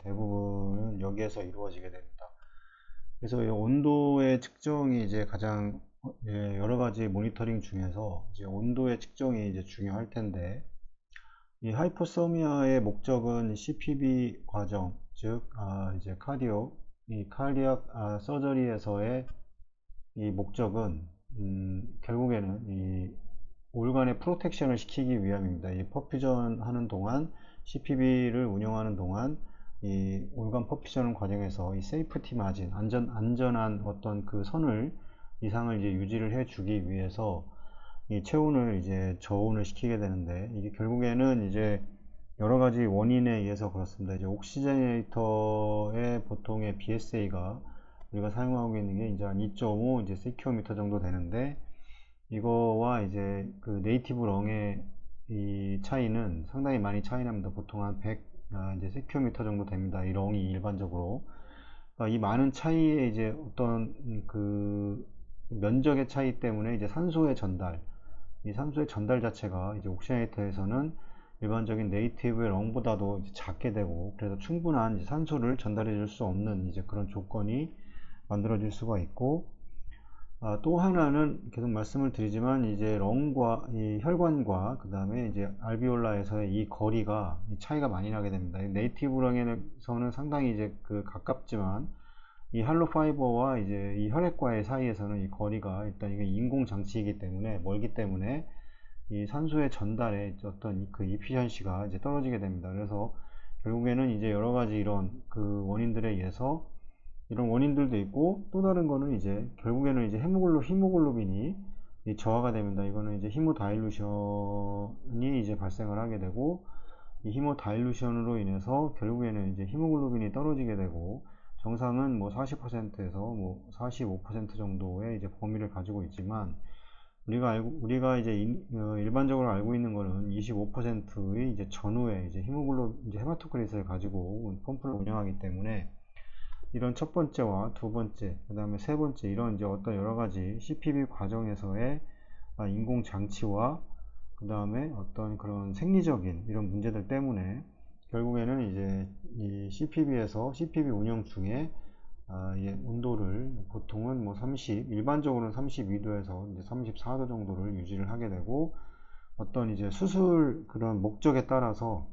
대부분은 여기에서 이루어지게 됩니다. 그래서 이 온도의 측정이 이제 가장 여러 가지 모니터링 중에서 이제 온도의 측정이 이제 중요할 텐데, 이 하이포서미아의 목적은 CPB 과정, 즉 이제 이 카디악 서저리에서의 이 목적은 결국에는 이 올간의 프로텍션을 시키기 위함입니다. 이 퍼퓨전 하는 동안, CPB를 운영하는 동안 이 올간 퍼퓨전 과정에서 이 세이프티 마진, 안전한 어떤 그 선을, 이상을 이제 유지를 해 주기 위해서 이 체온을 이제 저온을 시키게 되는데, 이게 결국에는 이제 여러 가지 원인에 의해서 그렇습니다. 이제 옥시저네이터의 보통의 BSA가 우리가 사용하고 있는 게 이제 한 2.5 이제 세큐어미터 정도 되는데, 이거와 이제 그 네이티브 렁의 이 차이는 상당히 많이 차이 납니다. 보통 한 100 이제 세큐어미터 정도 됩니다. 이 렁이 일반적으로. 그러니까 이 많은 차이에 이제 어떤 그 면적의 차이 때문에 이제 산소의 전달, 이 산소의 전달 자체가 이제 옥시저네이터에서는 일반적인 네이티브의 렁보다도 이제 작게 되고, 그래서 충분한 이제 산소를 전달해 줄 수 없는 이제 그런 조건이 만들어질 수가 있고, 또 하나는 계속 말씀을 드리지만 이제 렁과 이 혈관과 그 다음에 이제 알비올라에서의 이 거리가 이 차이가 많이 나게 됩니다. 네이티브 렁에서는 상당히 이제 그 가깝지만 이 할로 파이버와 이제 이 혈액과의 사이에서는 이 거리가 일단 이게 인공 장치이기 때문에 멀기 때문에 이 산소의 전달에 어떤 그 이피션시가 이제 떨어지게 됩니다. 그래서 결국에는 이제 여러 가지 이런 그 원인들에 의해서 이런 원인들도 있고, 또 다른 거는 이제 결국에는 이제 히모글로빈이 저하가 됩니다. 이거는 이제 히모다일루션이 이제 발생을 하게 되고, 이 히모다일루션으로 인해서 결국에는 이제 히모글로빈이 떨어지게 되고, 정상은 뭐 40%에서 뭐 45% 정도의 이제 범위를 가지고 있지만, 우리가 이제 일반적으로 알고 있는 거는 25%의 이제 전후에 이제 이제 헤마토크리트를 가지고 펌프를 운영하기 때문에, 이런 첫 번째와 두 번째, 그 다음에 세 번째, 이런 이제 어떤 여러 가지 CPB 과정에서의 인공 장치와 그 다음에 어떤 그런 생리적인 이런 문제들 때문에 결국에는 이제 이 CPB 운영 중에 온도를 보통은 뭐 일반적으로는 32도에서 이제 34도 정도를 유지를 하게 되고, 어떤 이제 수술 그런 목적에 따라서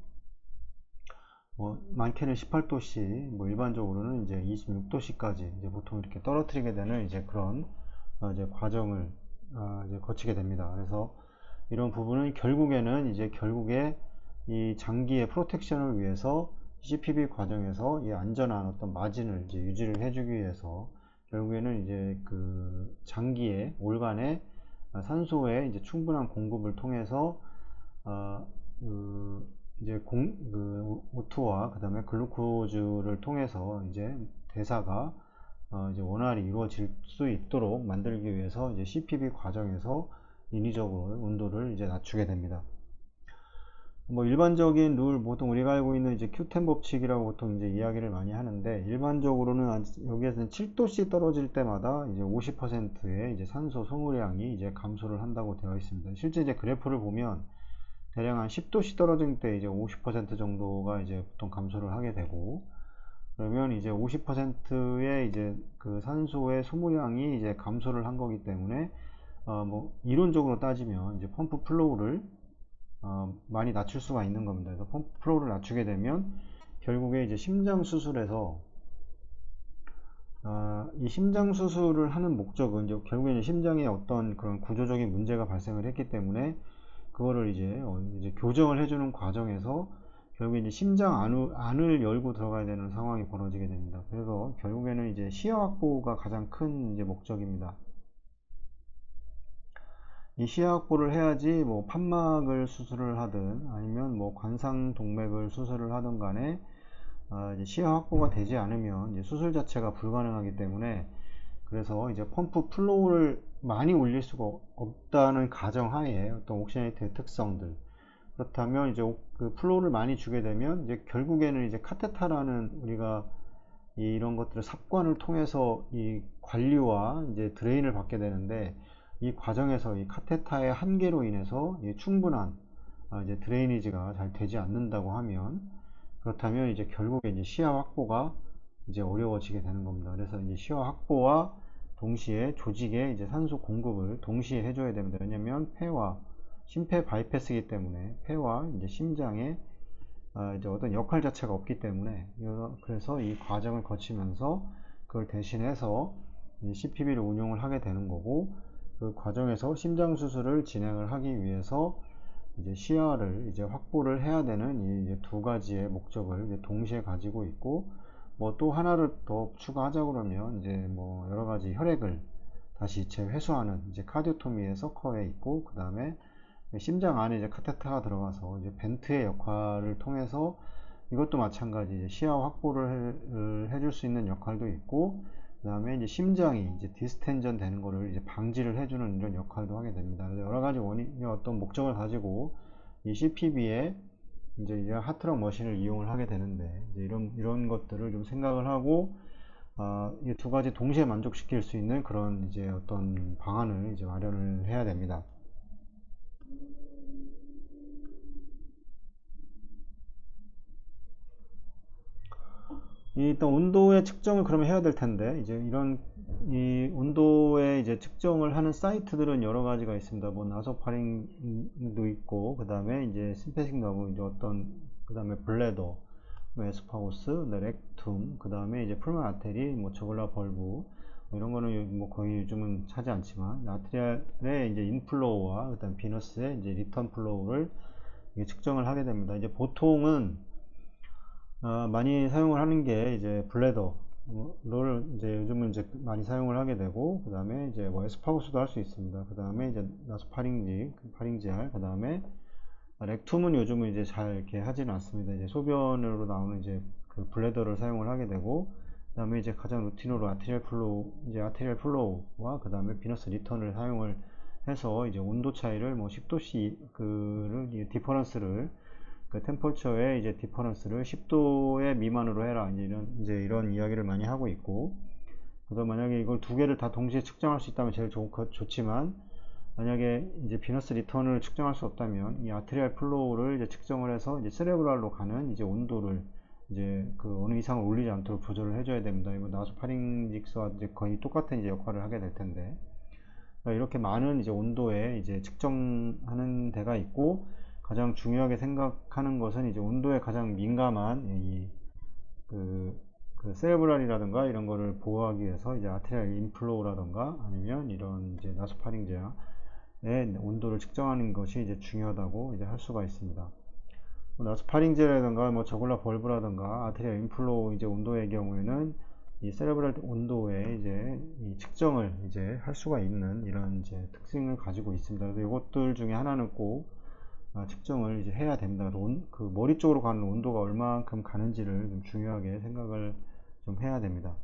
뭐 많게는 18도씨, 뭐 일반적으로는 이제 26도씨까지 이제 보통 이렇게 떨어뜨리게 되는 이제 그런 이제 과정을 이제 거치게 됩니다. 그래서 이런 부분은 결국에 이 장기의 프로텍션을 위해서 CPB 과정에서 이 안전한 어떤 마진을 이제 유지를 해주기 위해서 결국에는 이제 그 장기의 올간에 산소의 이제 충분한 공급을 통해서 어, 그 이제 그 O2와 그 다음에 글루코즈를 통해서 이제 대사가 이제 원활히 이루어질 수 있도록 만들기 위해서 이제 CPB 과정에서 인위적으로 온도를 이제 낮추게 됩니다. 뭐 일반적인 룰, 보통 우리가 알고 있는 이제 Q10 법칙이라고 보통 이제 이야기를 많이 하는데, 일반적으로는 여기에서는 7도씨 떨어질 때마다 이제 50%의 이제 산소 소모량이 이제 감소를 한다고 되어 있습니다. 실제 이제 그래프를 보면 대략 한 10도씨 떨어질 때 이제 50% 정도가 이제 보통 감소를 하게 되고, 그러면 이제 50%의 이제 그 산소의 소모량이 이제 감소를 한 거기 때문에 뭐 이론적으로 따지면 이제 펌프 플로우를 많이 낮출 수가 있는 겁니다. 그래서 펌프 플로우를 낮추게 되면 결국에 이제 심장 수술에서 이 심장 수술을 하는 목적은 이제 결국에 이제 심장에 어떤 그런 구조적인 문제가 발생을 했기 때문에 그거를 이제 교정을 해주는 과정에서 결국에 이제 심장 안을 열고 들어가야 되는 상황이 벌어지게 됩니다. 그래서 결국에는 이제 시야 확보가 가장 큰 이제 목적입니다. 이 시야 확보를 해야지 뭐 판막을 수술을 하든 아니면 뭐 관상동맥을 수술을 하든 간에 이제 시야 확보가 되지 않으면 이제 수술 자체가 불가능하기 때문에, 그래서 이제 펌프 플로우를 많이 올릴 수가 없다는 가정하에 어떤 옥시네이트의 특성들, 그렇다면 이제 그 플로우를 많이 주게 되면 이제 결국에는 이제 카테타라는 우리가 이런 것들을 삽관을 통해서 이 관리와 이제 드레인을 받게 되는데, 이 과정에서 이 카테타의 한계로 인해서 충분한 이제 드레이니지가 잘 되지 않는다고 하면 그렇다면 이제 결국에 이제 시야 확보가 이제 어려워지게 되는 겁니다. 그래서 이제 시야 확보와 동시에 조직에 이제 산소 공급을 동시에 해줘야 됩니다. 왜냐면 폐와 심폐 바이패스이기 때문에 폐와 이제 심장에 이제 어떤 역할 자체가 없기 때문에, 그래서 이 과정을 거치면서 그걸 대신해서 CPB를 운용을 하게 되는 거고, 그 과정에서 심장 수술을 진행을 하기 위해서 이제 시야를 이제 확보를 해야 되는 이 이제 두 가지의 목적을 이제 동시에 가지고 있고, 뭐 또 하나를 더 추가하자 그러면 이제 뭐 여러 가지 혈액을 다시 재회수하는 이제 카디오토미의 서커에 있고, 그 다음에 심장 안에 이제 카테터가 들어가서 이제 벤트의 역할을 통해서 이것도 마찬가지 이제 시야 확보를 해줄 수 있는 역할도 있고, 그 다음에 이제 심장이 이제 디스텐전 되는 거를 이제 방지를 해주는 이런 역할도 하게 됩니다. 그래서 여러 가지 어떤 목적을 가지고 이 CPB에 이제 하트락 머신을 이용을 하게 되는데, 이제 이런 것들을 좀 생각을 하고 이 두 가지 동시에 만족시킬 수 있는 그런 이제 어떤 방안을 이제 마련을 해야 됩니다. 일단 온도의 측정을 그러면 해야 될 텐데, 이제 이런 이 온도의 이제 측정을 하는 사이트들은 여러 가지가 있습니다. 뭐 나소파링도 있고, 그 다음에 이제 심폐식 너브, 이제 그 다음에 블레더, 뭐 에스파고스, 렉툼, 그 다음에 이제 풀만 아테리, 뭐 저글라 벌브, 뭐 이런 거는 뭐 거의 요즘은 차지 않지만, 아트리알의 이제 인플로우와 그 다음 비너스의 이제 리턴 플로우를 측정을 하게 됩니다. 이제 보통은 많이 사용을 하는 게 이제 블레더를 이제 요즘은 이제 많이 사용을 하게 되고, 그 다음에 이제 뭐 에스파고스도 할 수 있습니다. 그 다음에 이제 파링지알, 그 다음에 렉툼은 요즘은 이제 잘 이렇게 하지는 않습니다. 이제 소변으로 나오는 이제 그 블레더를 사용을 하게 되고, 그 다음에 이제 가장 루틴으로 아테리얼 플로우와 그 다음에 비너스 리턴을 사용을 해서 이제 온도 차이를 뭐 10도씨 그를 디퍼런스를, 그 템퍼처의 이제 디퍼런스를 10도의 미만으로 해라, 이제 이런 이야기를 많이 하고 있고, 그래서 만약에 이걸 두 개를 다 동시에 측정할 수 있다면 제일 좋지만, 만약에 이제 비너스 리턴을 측정할 수 없다면 이 아트리알 플로우를 이제 측정을 해서 이제 세레브랄로 가는 이제 온도를 이제 그 어느 이상을 올리지 않도록 조절을 해줘야 됩니다. 이거 나소파링직스와 이제 거의 똑같은 이제 역할을 하게 될 텐데, 그러니까 이렇게 많은 이제 온도에 이제 측정하는 데가 있고, 가장 중요하게 생각하는 것은 이제 온도에 가장 민감한 그 세레브랄이라든가 이런 거를 보호하기 위해서 이제 아트리알 인플로우라든가 아니면 이런 이제 나소파링제아의 온도를 측정하는 것이 이제 중요하다고 이제 할 수가 있습니다. 뭐 나소파링제라든가 뭐 저글라 벌브라든가 아트리알 인플로우 이제 온도의 경우에는 이 세레브랄 온도에 이제 이 측정을 이제 할 수가 있는 이런 이제 특징을 가지고 있습니다. 그래서 이것들 중에 하나는 꼭 측정을 이제 해야 됩니다. 그 머리 쪽으로 가는 온도가 얼만큼 가는지를 좀 중요하게 생각을 좀 해야 됩니다.